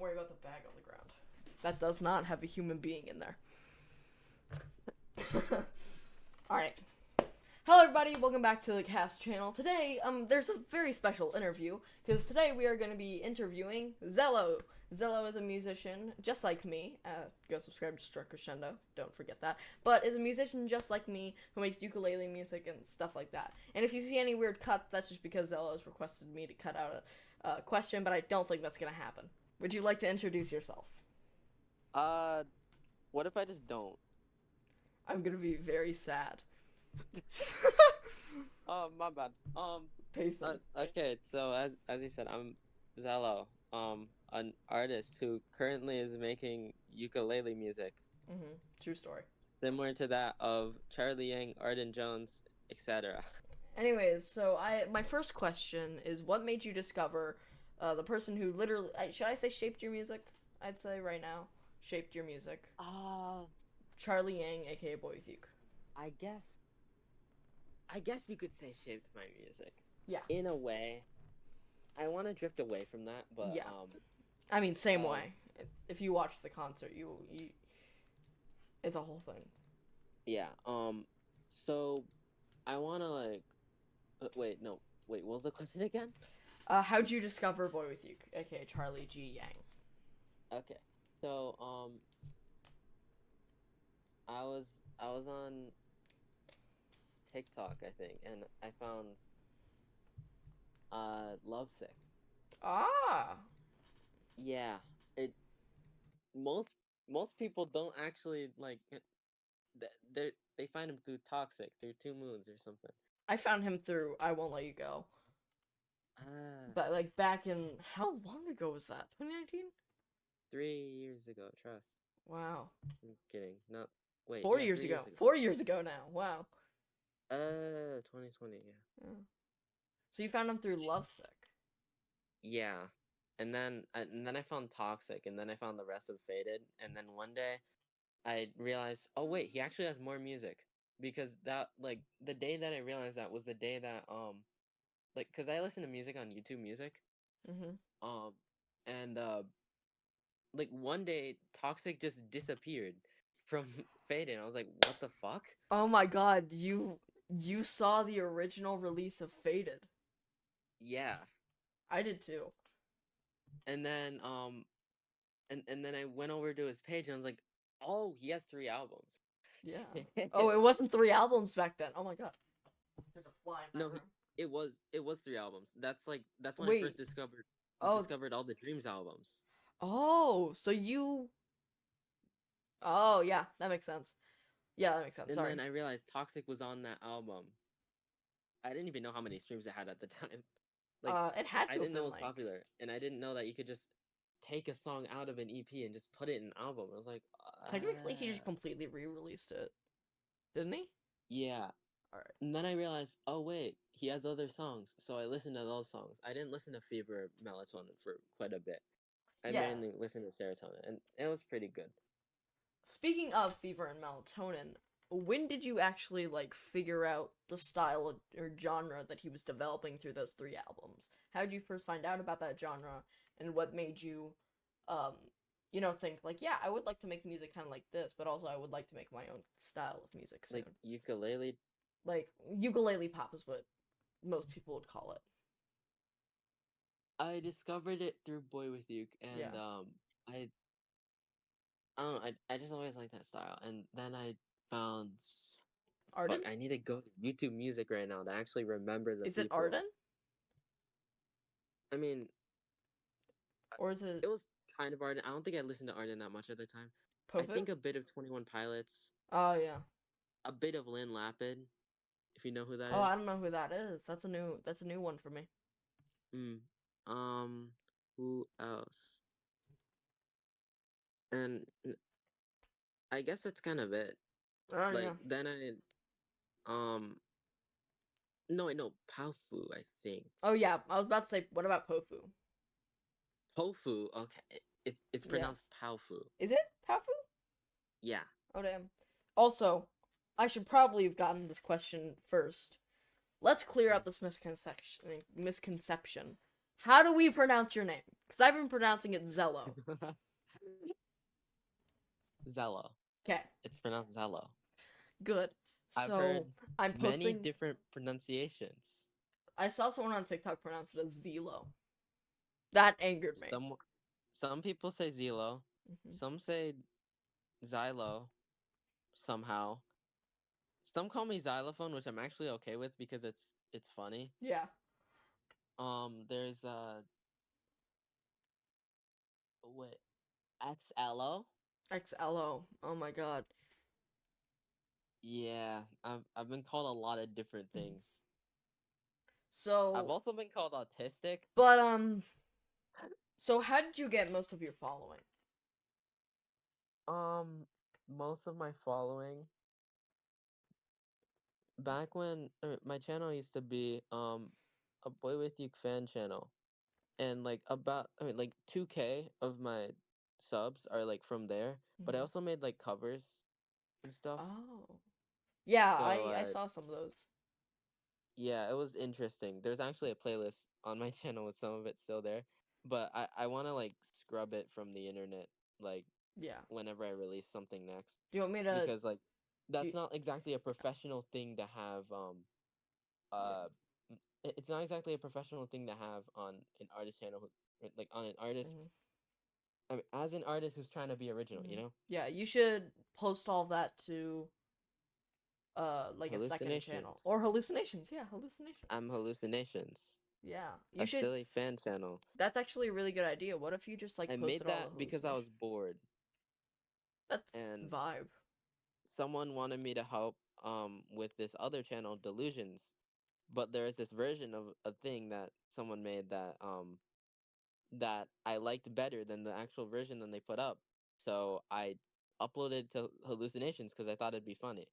worry about the bag on the ground. That does not have a human being in there. Alright. Hello everybody, welcome back to the cast channel. Today, there's a very special interview, because today we are going to be interviewing Xelo. Xelo is a musician just like me. Go subscribe to Struck Crescendo, don't forget that. But is a musician just like me, who makes ukulele music and stuff like that. And if you see any weird cuts, that's just because Xelo has requested me to cut out a question, but I don't think that's going to happen. Would you like to introduce yourself? What if I just don't? I'm going to be very sad. Oh, my bad. Payson. Okay, so as you said, I'm Xelo, an artist who currently is making ukulele music, True story. similar to that of Charlie Yang, Arden Jones, etc. Anyways, so my first question is, what made you discover the person who literally, should I say shaped your music? I'd say right now, shaped your music. Charlie Yang, aka BoyWithUke. I guess you could say shaped my music. Yeah. In a way. I want to drift away from that, but yeah. I mean, same way. If you watch the concert, you it's a whole thing. Yeah. So I want to wait, what was the question again? How'd you discover BoyWithUke, aka Charlie G Yang? Okay. So I was on TikTok, I think, and I found Lovesick. Ah. Yeah. Most people don't actually like they find him through Toxic, through 2 Moons or something. I found him through I Won't Let You Go. But like back in, how long ago was that? 2019? 3 years ago, trust. Wow. I'm kidding. Not wait. 4 years ago. 4 years ago now. Wow. 2020, yeah. So you found him through Lovesick. Yeah. And then I found Toxic, and then I found the rest of Faded, and then one day I realized, oh wait, he actually has more music, because that, like, the day that I realized that was the day that like, cuz I listen to music on YouTube Music. And like one day Toxic just disappeared from Faded. I was like, what the fuck? Oh my god, you saw the original release of Faded. Yeah. I did too. And then and then I went over to his page and I was like, oh, he has 3 albums. Yeah. Oh, it wasn't 3 albums back then. Oh my god. There's a fly in my room. It was 3 albums. That's when Wait. I first discovered all the Dreams albums. Oh, so you... Oh, yeah, that makes sense. Yeah, that makes sense. And then I realized Toxic was on that album. I didn't even know how many streams it had at the time. Like, it had to I didn't know it was like... popular, and I didn't know that you could just take a song out of an EP and just put it in an album. I was like, technically, he just completely re-released it, didn't he? Yeah. All right. And then I realized, oh wait, he has other songs, so I listened to those songs. I didn't listen to Fever Melatonin for quite a bit. I mainly listened to Serotonin, and it was pretty good. Speaking of Fever and Melatonin, when did you actually, like, figure out the style or genre that he was developing through those 3 albums? How did you first find out about that genre, and what made you, you know, think, like, yeah, I would like to make music kind of like this, but also I would like to make my own style of music soon. Like ukulele? Like, ukulele pop is what most people would call it. I discovered it through BoyWithUke, and I don't know, I just always liked that style, and then I found Arden? Fuck, I need to go to YouTube Music right now to actually remember the Is it Arden? I mean, or is it... It was kind of Arden. I don't think I listened to Arden that much at the time. Pofu? I think a bit of 21 Pilots. Oh, yeah. A bit of Lynn Lapid, if you know who that is. Oh, I don't know who that is. That's a new one for me. Who else? And I guess that's kind of it. Oh, yeah. Then no, Paufu, I think. Oh, yeah, I was about to say, what about Pofu? Pofu, okay. It's pronounced Paufu. Is it Paufu? Yeah. Oh, damn. Also, I should probably have gotten this question first. Let's clear out this misconception. How do we pronounce your name? Because I've been pronouncing it Xelo. Xelo. Okay, It's pronounced Xelo. good. I've So heard I'm many posting. different pronunciations. I saw someone on TikTok pronounce it as Xelo. That angered me. Some people say Xelo, Hmm. some say Xylo somehow. Some call me xylophone, which I'm actually okay with because it's funny. Yeah, There's wait, Xelo. XLO. Oh my god. Yeah, I've been called a lot of different Mhm. things. I've So, also been called autistic. but so how did you get most of your following? Most of my following back when my channel used to be a BoyWithUke fan channel, and like about like 2K of my subs are like from there. But I Hmm. also made like covers and stuff. Oh, yeah. So I saw some of those. yeah, it was interesting. There's actually a playlist on my channel with some of it still there, but I want to like scrub it from the internet like Yeah. whenever I release something next, Do you want me to? because like Do that's you, not exactly a professional thing to have yeah. uh it's not exactly a professional thing to have on an artist channel like on an artist. Hmm. I mean, as an artist who's trying to be original, Hmm. Yeah. You should post all that to like a second channel Hallucinations. or hallucinations. Yeah, hallucinations. I'm hallucinations. Yeah, you A should. silly fan channel. That's actually a really good idea. What if you just like I posted made all the that because I hallucinations? was bored, That's and vibe. someone wanted me to help with this other channel, Delusions. But there is this version of a thing that someone made that I liked better than the actual version than they put up. So I uploaded to Hallucinations because I thought it'd be funny.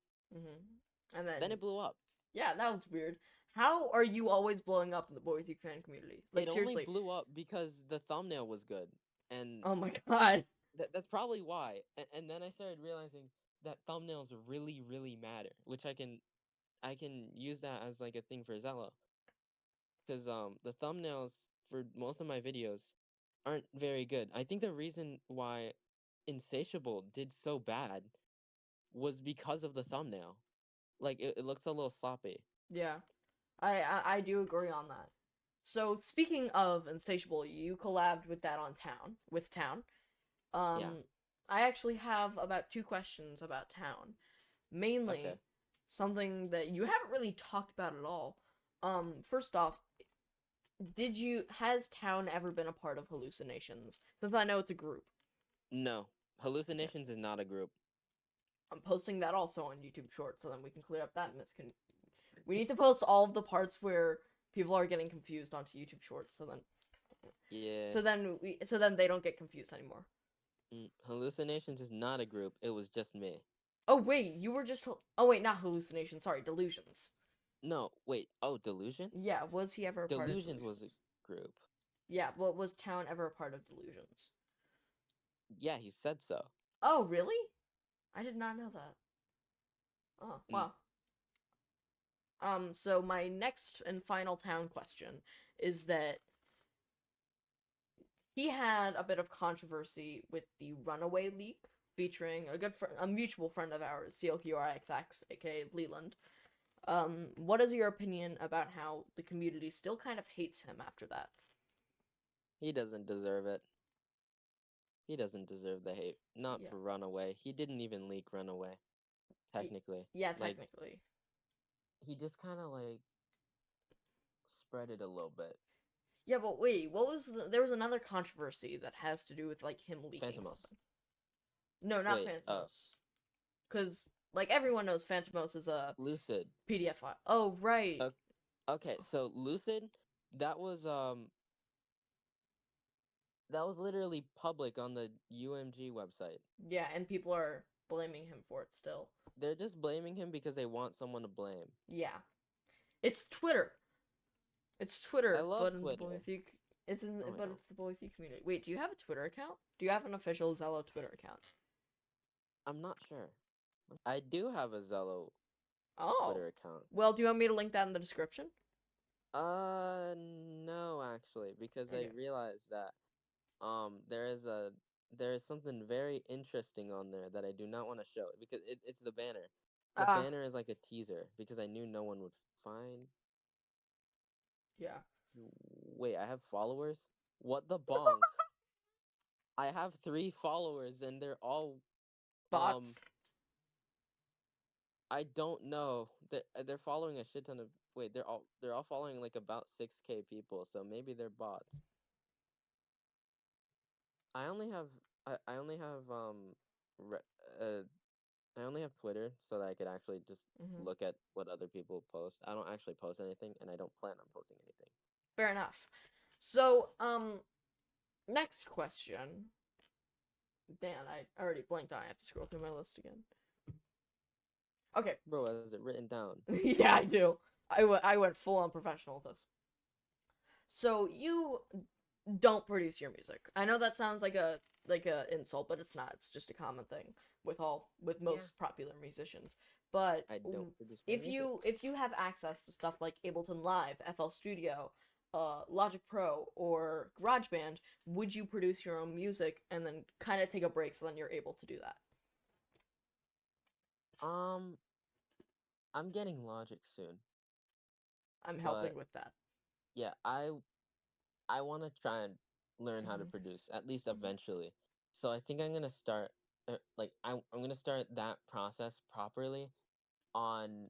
And then Then it blew up. yeah, that was weird. How are you always blowing up in the Boy With You fan community? Like It only seriously. blew up because the thumbnail was good, and Oh my god. that's probably why. And then I started realizing that thumbnails really, really matter, which I can use that as like a thing for Xelo, because the thumbnails for most of my videos aren't very good. I think the reason why Insatiable did so bad was because of the thumbnail. Like it looks a little sloppy. Yeah. I do agree on that. So speaking of Insatiable, you collabed with that on Town with Town. Yeah. I actually have about two questions about Town. Okay. Mainly something that you haven't really talked about at all. First off, did you has Town ever been a part of Hallucinations? Since I know it's a group. No. Okay. Hallucinations is not a group. I'm posting that also on YouTube Shorts, so then we can clear up that We need to post all of the parts where people are getting confused onto YouTube Shorts, Yeah. so then they don't get confused anymore. Hallucinations is not a group. It was just me. Oh wait, you were just oh wait, not hallucinations. Sorry, delusions. No, wait. Oh, Delusions? Yeah, was he ever a part of Delusions was a delusions? group. Yeah, what was Town ever a part of delusions? Yeah, he said so. Oh really? I did not know that. Oh Mm, wow. So my next and final Town question is that he had a bit of controversy with the Runaway leak featuring a mutual friend of ours, CLQRXX, aka Leland. What is your opinion about how the community still kind of hates him after that? he doesn't deserve it. He doesn't deserve the hate. Not Yeah. for Runaway. He didn't even leak Runaway, technically. Yeah, Like, technically. he just kind of like spread it a little bit. Yeah, but wait, there was another controversy that has to do with like him leaking Phantomos. something. No, not Wait, Phantomos. Cuz like everyone knows Phantomos is a Lucid. PDF file. Oh, right. Okay, so Lucid, that was that was literally public on the UMG website. Yeah, and people are blaming him for it still. They're just blaming him because they want someone to blame. Yeah. It's Twitter. It's I Twitter, love but in the Boy Twitter. With You it's in No, I but don't. it's the Boy With You community. Wait, do you have a Twitter account? Do you have an official Zello Twitter account? I'm not sure. I do have a Xelo Oh. Twitter account. Well, do you want me to link that in the description? No, actually, because I Okay. realized that there is a there is something very interesting on there that I do not want to show because it's the banner. The Ah, banner is like a teaser because I knew no one would find. yeah. Wait, I have followers? What the bonk? I have 3 followers and they're all um Bots. I don't know. They're following a shit ton of wait, they're all following like about 6K people, so maybe they're bots. I only have I only have re, uh I only have Twitter so that I could actually just Hmm. look at what other people post. I don't actually post anything and I don't plan on posting anything. Fair enough. So, next question. Dan, I already blinked. I have to scroll through my list again. Okay. Bro, has it written down? Yeah, I do. I went full on professional with this. So you don't produce your music. I know that sounds like a insult, but it's not. It's just a common thing with Yeah. most popular musicians. But I don't produce my music. if you have access to stuff like Ableton Live, FL Studio, Logic Pro, or GarageBand, would you produce your own music and then kind of take a break so then you're able to do that? Um, I'm getting Logic soon, I'm but helping with that. yeah, I want to try and learn how to Hmm. produce at least Hmm. eventually. So I think I'm gonna start, like I'm gonna start that process properly on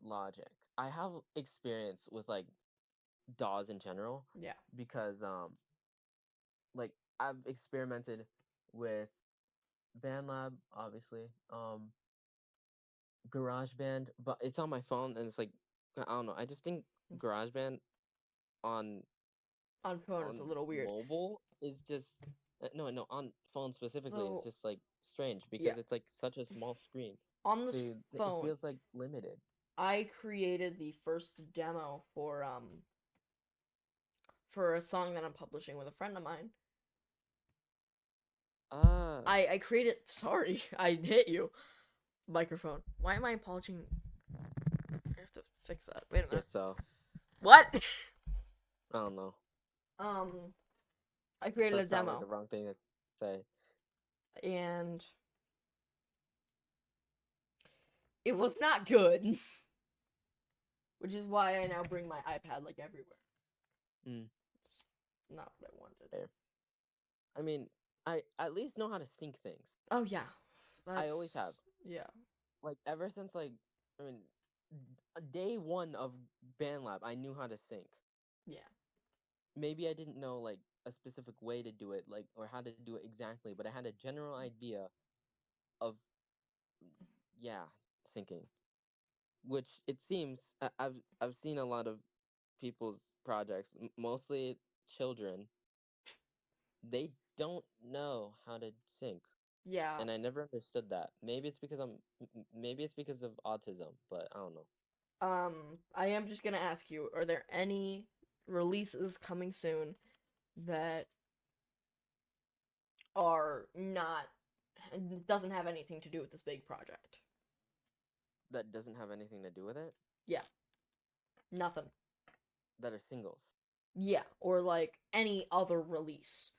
Logic. I have experience with like DAWs in general Yeah. because like I've experimented with BandLab, obviously, GarageBand, but it's on my phone and it's like I don't know. I just think GarageBand on On phone is a on little weird. mobile is just no on phone specifically is So just like strange yeah, because it's like such a small screen, on so this it phone, feels like limited. I created the first demo for a song that I'm publishing with a friend of mine. Uh, I created. Sorry, I hit you. Microphone. Why am I apologizing? I have to fix that. Wait a yeah. minute. So What? I don't know. um, I created a That's probably the demo, wrong thing to say. and it was not good, which is why I now bring my iPad like everywhere. Mm, It's not what I wanted. fair. I mean, I at least know how to sync things. Oh yeah, I always have. that's yeah, Like ever since like I mean, day one of BandLab, I knew how to sync. yeah. Maybe I didn't know like a specific way to do it, like or how to do it exactly, but I had a general idea of yeah, syncing. Which it seems I've seen a lot of people's projects, mostly children. They don't know how to sync, Yeah. and I never understood that. Maybe it's because maybe it's because of autism, but I don't know. I am just gonna ask you, are there any releases coming soon that are not doesn't have anything to do with this big project? That doesn't have anything to do with it. Yeah, nothing. That are singles. Yeah, or like any other release.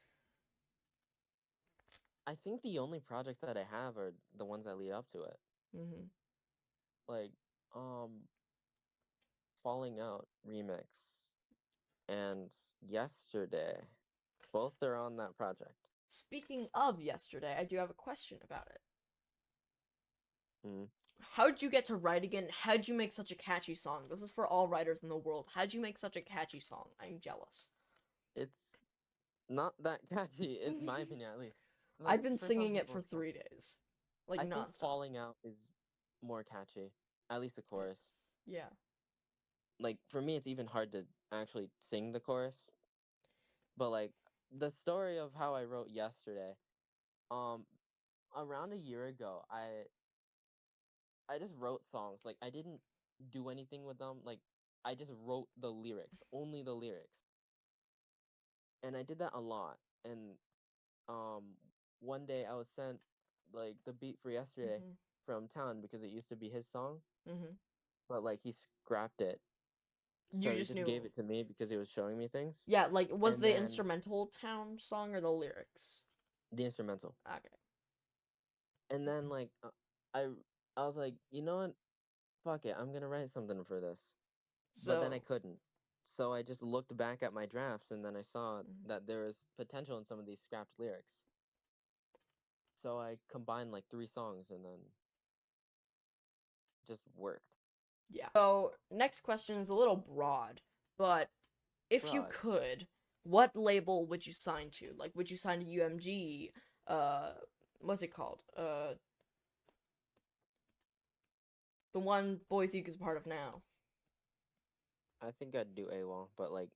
I think the only projects that I have are the ones that lead up to it. Hmm. Like, Falling Out remix and Yesterday. Both are on that project. Speaking of yesterday, I do have a question about it. Mm. How'd you get to write again? How'd you make such a catchy song? This is for all writers in the world. How'd you make such a catchy song? I'm jealous. It's not that catchy, in my opinion, at least. Like, I've been for some singing it people, for it's not. 3 days, like I think nonstop. Falling Out is more catchy, at least the chorus. Yeah. Like, for me, it's even hard to actually sing the chorus. But, like, the story of how I wrote Yesterday, um, around a year ago, I just wrote songs. Like, I didn't do anything with them. Like, I just wrote the lyrics, only the lyrics. And I did that a lot. And um one day I was sent like the beat for Yesterday Mhm. from Town because it used to be his song, Mhm. but like he scrapped it You So he just just knew. gave it to me because he was showing me things. Yeah, like was And the then instrumental Town song or the lyrics? the instrumental. Okay. And then like I I was like, you know what? Fuck it, I'm gonna write something for this. But then I So, couldn't. So I just looked back at my drafts and then I saw mhm. that there was potential in some of these scrapped lyrics. So I combined like 3 songs and then just worked. Yeah. So, next question is a little broad, but if you Broad. could, what label would you sign to? Like, would you sign to UMG? Uh, what's it called? The one BoyWithUke is part of now. I think I'd do AWOL, but like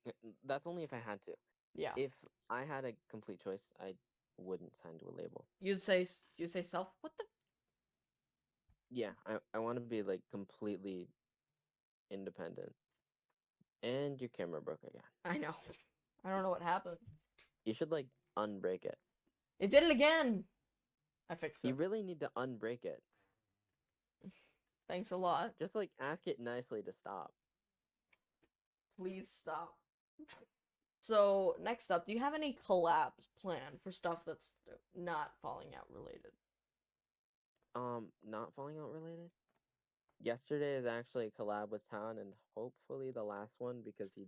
that's only if I had to. Yeah. If I had a complete choice, I wouldn't sign to a label. You'd say self. What the? Yeah, I want to be like completely independent. And your camera broke again. I know. I don't know what happened. You should like unbreak it. It did it again. I fixed You it. really need to unbreak it. Thanks a lot. Just like ask it nicely to stop. Please stop. So, next up, do you have any collabs planned for stuff that's not Falling Out related? Not falling out related. Yesterday is actually a collab with Town, and hopefully the last one because he,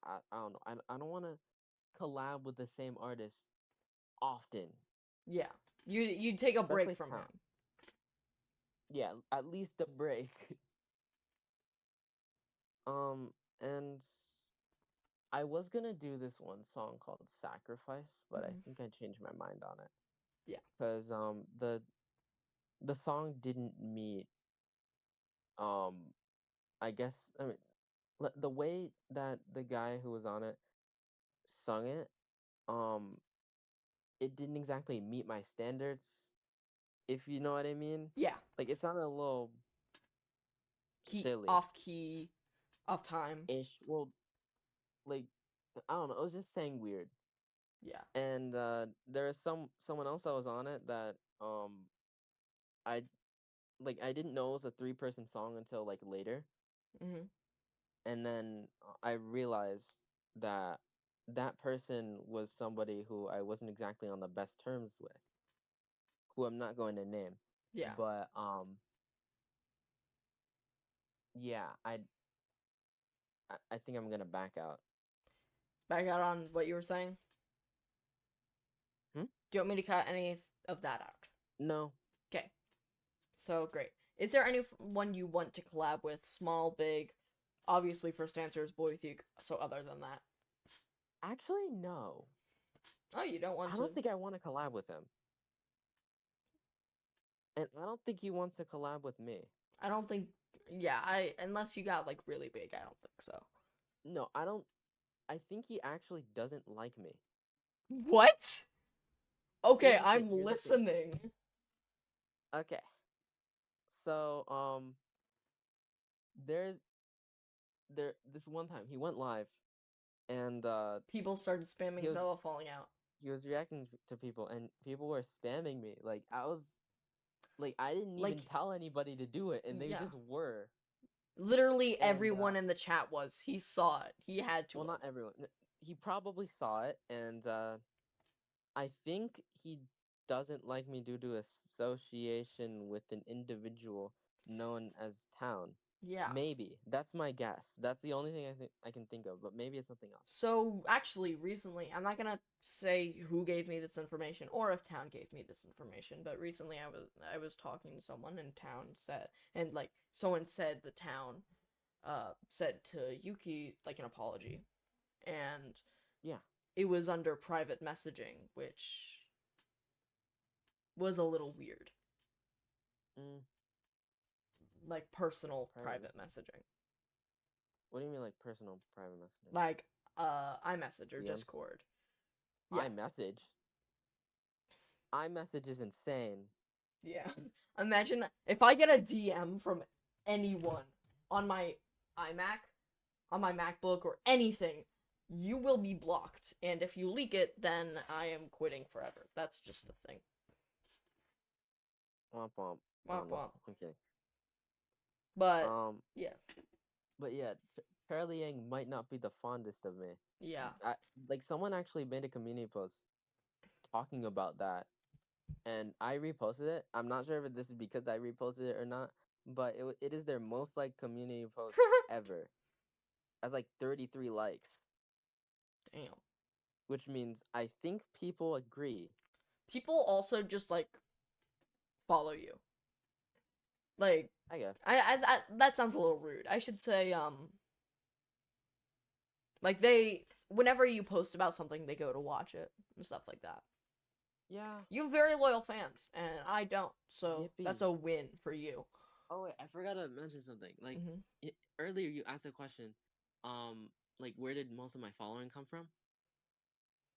I don't know, I don't want to collab with the same artist often, Yeah. You take a break especially from Town. him. Yeah, at least a break. And I was gonna do this one song called Sacrifice, but I Mhm. think I changed my mind on it Yeah. because the song didn't meet um I guess I mean the way that the guy who was on it sung it, um it didn't exactly meet my standards, if you know what I mean. Yeah. Like it sounded a little silly Key, off time. ish. Well, like I don't know, it was just saying weird. Yeah. And there is someone else that was on it that I I didn't know it was a 3-person song until like later. Mhm. And then I realized that that person was somebody who I wasn't exactly on the best terms with, who I'm not going to name. Yeah. But yeah, I think I'm gonna back out. Back out on what you were saying. Hmm? Do you want me to cut any of that out? No, Okay. So great. Is there anyone you want to collab with? Small, big? Obviously, first answer is BoyWithUke. So other than that, actually no. oh, you don't want I to. don't think I want to collab with him, and I don't think he wants to collab with me. I don't think. Yeah, I unless you got like really big, I don't think so. No, I don't. I think he actually doesn't like me. What? Okay, Here's the thing. I'm Here's the thing. listening. Okay. So there's this one time he went live and People started he spamming was Xelo falling out. he was reacting to people and people were spamming me. Like I was like I didn't even Like, tell anybody to do it and they yeah. just were. Literally And everyone in the chat was. He saw it. He had to well, have. not everyone. He probably saw it and I think he doesn't like me due to association with an individual known as Town. Yeah. Maybe. That's my guess. That's the only thing I can think of, but maybe it's something else. So actually, recently, I'm not gonna say who gave me this information or if Town gave me this information, but recently I was talking to someone and Town said and like someone said the Town said to Yuki like an apology, and Yeah. it was under private messaging, which was a little weird, Mm, like personal private private message. messaging, What do you mean like personal private messaging? like iMessage or DMs? Discord. Yeah, iMessage? iMessage is insane. yeah. Imagine if I get a DM from anyone on my iMac, on my MacBook, or anything, you will be blocked. And if you leak it, then I am quitting forever. That's just a thing. Womp womp. I Womp don't know. womp. Okay. But Um, yeah, but yeah, Charlie Yang might not be the fondest of me. Yeah. I, like someone actually made a community post talking about that, and I reposted it. I'm not sure if this is because I reposted it or not, but it is their most liked community post ever. Has like 33 likes, Damn. which means I think people agree. People also just like follow you. Like, I guess. that sounds a little rude. I should say like they whenever you post about something, they go to watch it and stuff like that. Yeah. You have very loyal fans, and I don't. So Yippee. that's a win for you. Oh wait, I forgot to mention something. Like Mm-hmm. earlier, you asked a question. Like where did most of my following come from?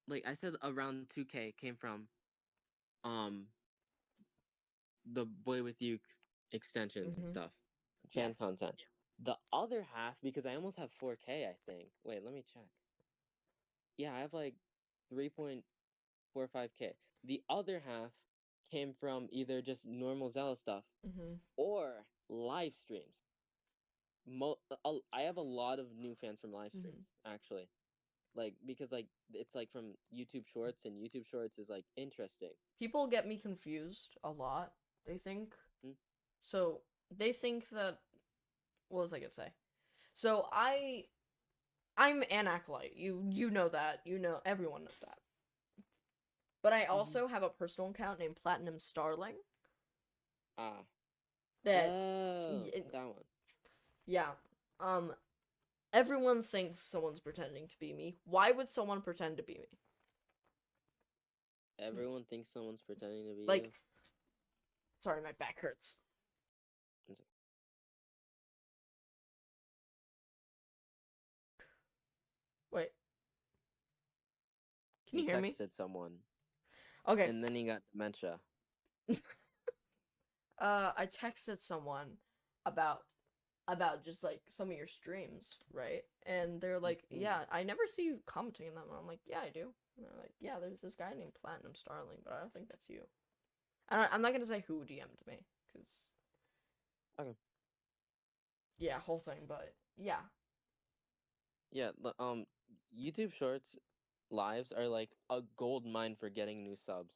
Like I said, around 2K came from um the Boy with You extensions and Mm-hmm. stuff, Yeah. fan content. The other half, because I almost have 4K, I think. Wait, let me check. Yeah, I have like 3.45K. The other half came from either just normal Zella stuff Mm-hmm. or live streams. I have a lot of new fans from live Mm-hmm. streams, actually. Like because like it's like from YouTube Shorts, and YouTube Shorts is like interesting. People get me confused a lot. They think Hmm? so. They think that. What was I gonna say? So I'm an acolyte. You know that. You know everyone knows that. But I Mm-hmm. also have a personal account named Platinum Starling. Ah. That Oh, that one. yeah. Um. Everyone thinks someone's pretending to be me. Why would someone pretend to be me? Everyone thinks someone's pretending to be you. Like, sorry, my back hurts. Wait, can He you hear me? texted someone, Okay. and then he got dementia. I texted someone about just like some of your streams, right? And they're like, Mm-hmm. "Yeah, I never see you commenting on them." And I'm like, "Yeah, I do." And they're like, "Yeah, there's this guy named Platinum Starling, but I don't think that's you." I'm not gonna say who DM'd me, cause Okay. yeah, whole thing. But yeah, Yeah. YouTube Shorts lives are like a gold mine for getting new subs.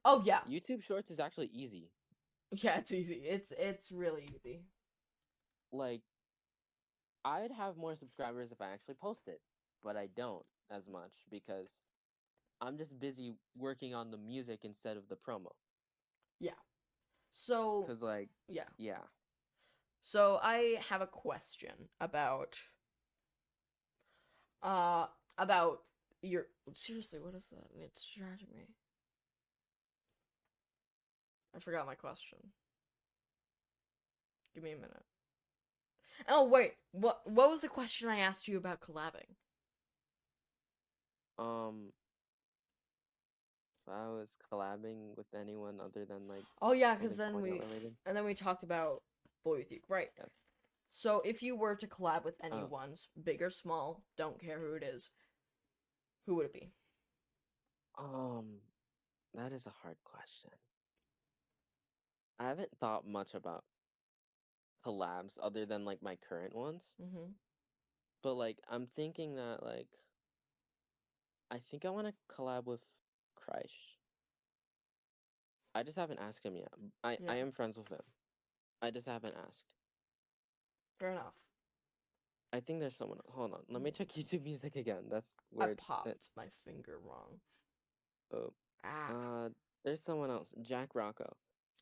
oh yeah, YouTube Shorts is actually easy. yeah, it's easy. It's really easy. Like I'd have more subscribers if I actually post it, but I don't as much because I'm just busy working on the music instead of the promo. Yeah. So Cause like, yeah. yeah. So I have a question uh about your seriously, what is that? It's distracting me. I forgot my question. Give me a minute. Oh wait, what was the question I asked you about collabing? Um, if I was collabing with anyone other than like Oh yeah, because something Cornell related. then we talked about BoyWithUke, right? Yeah. So if you were to collab with Oh, anyone, big or small, don't care who it is, who would it be? um, that is a hard question. I haven't thought much about collabs other than like my current ones, Mm-hmm. but like I'm thinking that like I think I want to collab with Krysh. I just haven't asked him yet. I Yeah, am friends with him. I just haven't asked. fair enough. I think there's someone. Hold on, let me check YouTube Music again. That's I weird. popped my finger wrong. Oh, Ah. there's someone else. Jack Rocco.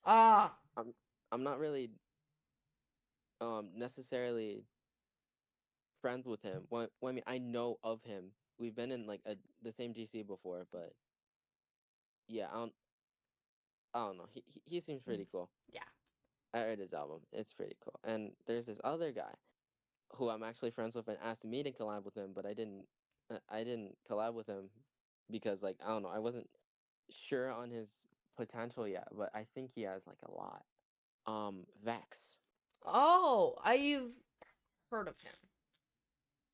Ah. I'm I'm not really necessarily friends with him. Well, I mean, I know of him. We've been in like the same GC before, but yeah, I don't know. He seems Mm, pretty cool. yeah. I heard his album. It's pretty cool. And there's this other guy who I'm actually friends with and asked me to collab with him, but I didn't collab with him because like I don't know, I wasn't sure on his potential yet, but I think he has like a lot. Vex. Oh, I've heard of him.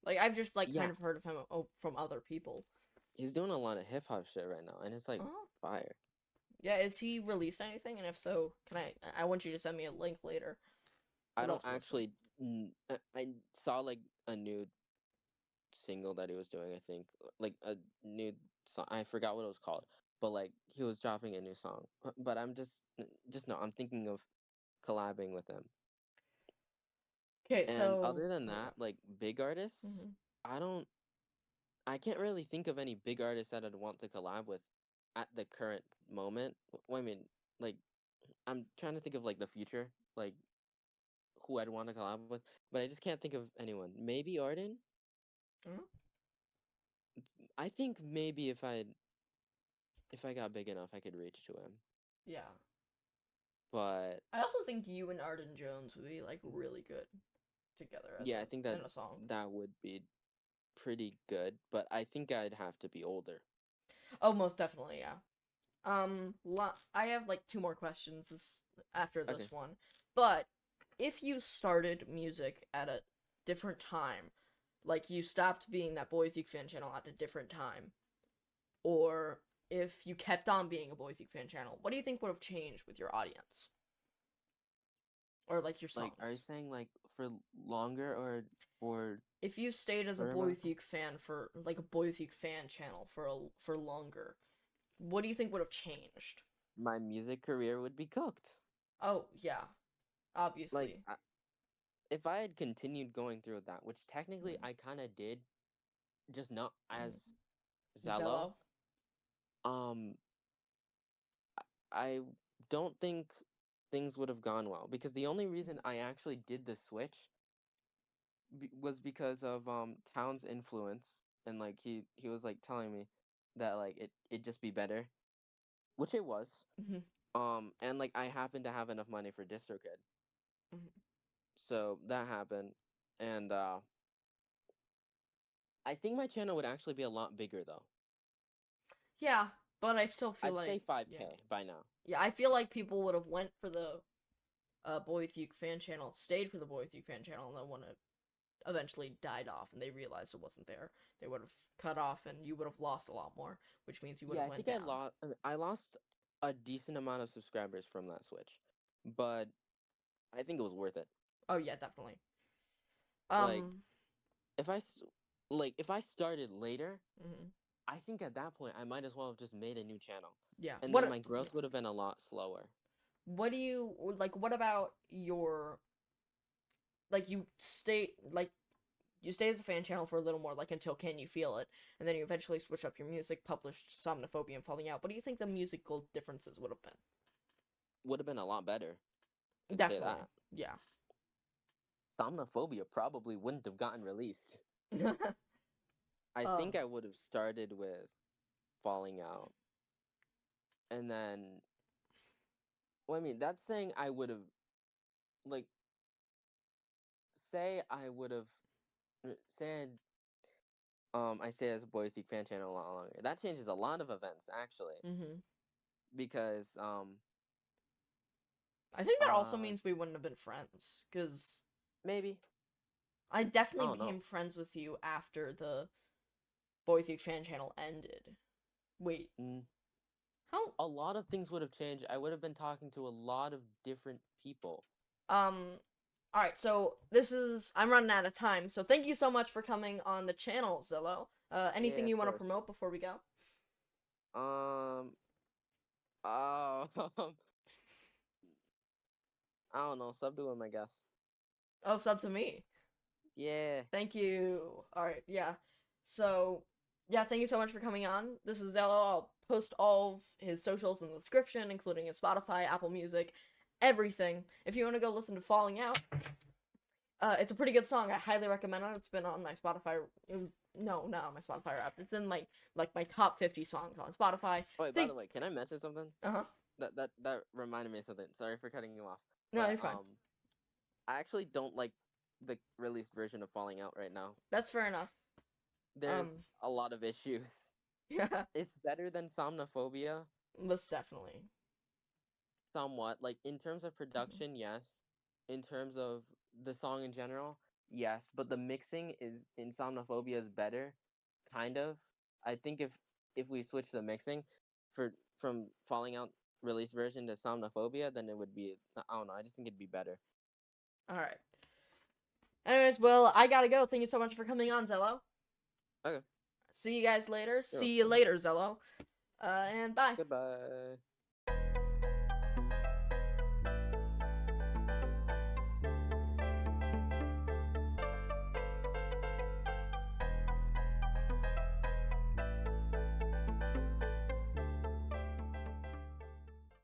Like I've just like Yeah, kind of heard of him from other people. he's doing a lot of hip hop shit right now, and it's like Oh. fire. Yeah, is he released anything? And if so, can I want you to send me a link later. I I'd don't love to listen. actually. I saw like a new single that he was doing. I think like a new song. I forgot what it was called, but like he was dropping a new song. But I'm just no. I'm thinking of collabing with him. Okay, And so other than yeah. that, like big artists, Hmm. I don't. I can't really think of any big artists that I'd want to collab with at the current moment. Well, I mean, like I'm trying to think of like the future, like who I'd want to collab with, but I just can't think of anyone. Maybe Arden. Mhm. I think maybe if I got big enough, I could reach to him. Yeah. But I also think you and Arden Jones would be like really good together as yeah, I think that in a song. that would be pretty good. But I think I'd have to be older. Oh, most definitely, yeah. I have like two more questions after this Okay, one. But if you started music at a different time, like you stopped being that BoyWithUke fan channel at a different time, or if you kept on being a BoyWithUke fan channel, what do you think would have changed with your audience or like your like are you songs? saying like for longer or for If you stayed as a shorter amount of time? BoyWithUke fan for like a BoyWithUke fan channel for longer, what do you think would have changed? My music career would be cooked. Oh yeah, Like obviously. if I had continued going through that, which technically Mm-hmm. I kind of did, just not as Xelo. Xelo. Um, I don't think things would have gone well because the only reason I actually did the switch was because of Town's influence, and like he was like telling me that like it just be better, which it was. Mm-hmm. And like I happened to have enough money for DistroKid, Mm-hmm. so that happened, and I think my channel would actually be a lot bigger though. Yeah, but I still feel I'd say like 5K yeah, by now. yeah. I feel like people would have went for the BoyWithUke fan channel, stayed for the BoyWithUke fan channel, and then when it eventually died off and they realized it wasn't there, they would have cut off, and you would have lost a lot more, which means you would Yeah, have I went think I down. lost. I lost a decent amount of subscribers from that switch, but I think it was worth it. Oh yeah, definitely. Like Um. if like if I started later, Mhm. I think at that point I might as well have just made a new channel, Yeah. and then What? my growth would have been a lot slower. What do you like? What about your like? You stay as a fan channel for a little more, like until Can You Feel It, and then you eventually switch up your music, published Somnophobia and Falling Out. What do you think the musical differences would have Would have been a lot better. been? Could say Definitely. that. Yeah. Somnophobia probably wouldn't have gotten released. I um. think I would have started with Falling Out, and then. Well, I mean, that's saying I would have like say I would have said I say as a Boise Seek fan channel a lot longer. That changes a lot of events actually Mhm. because I think that also uh means we wouldn't have been friends, because maybe I I definitely don't know. became friends with you after the Boise fan channel ended. Wait, Mm, how? a lot of things would have changed. I would have been talking to a lot of different people. Um. All right, so I'm running out of time. So thank you so much for coming on the channel, Zillow. Yeah, Anything of you want to course. promote before we go? Um. Uh, I don't know. Sub to him, I guess. Oh, it's up to me. Yeah. Thank you. All right, yeah. So, yeah, thank you so much for coming on. This is Zello. I'll post all of his socials in the description, including his Spotify, Apple Music, everything. If you want to go listen to Falling Out, it's a pretty good song. I highly recommend it. It's been on my Spotify. No, not on my Spotify app. It's in like my top 50 songs on Spotify. Oh, wait, by Think. the way, can I mention something? Uh huh. That reminded me of something. Sorry for cutting you off, No, but you're fine. I actually don't like the released version of Falling Out right now. That's fair enough. There's Um. a lot of issues. Yeah. It's better than Somnophobia, Most definitely. somewhat. Like in terms of Mhm. production, yes. In terms of the song in general, yes. But the mixing is in Somnophobia is better, kind of. I think if we switch the mixing for from Falling Out release version to Somnophobia, then it would be I don't know. I just think it'd be better. All right. Anyways, well, I gotta go. Thank you so much for coming on, Xelo. Okay. See you guys later. You're See you welcome. later, Xelo. And bye. Goodbye.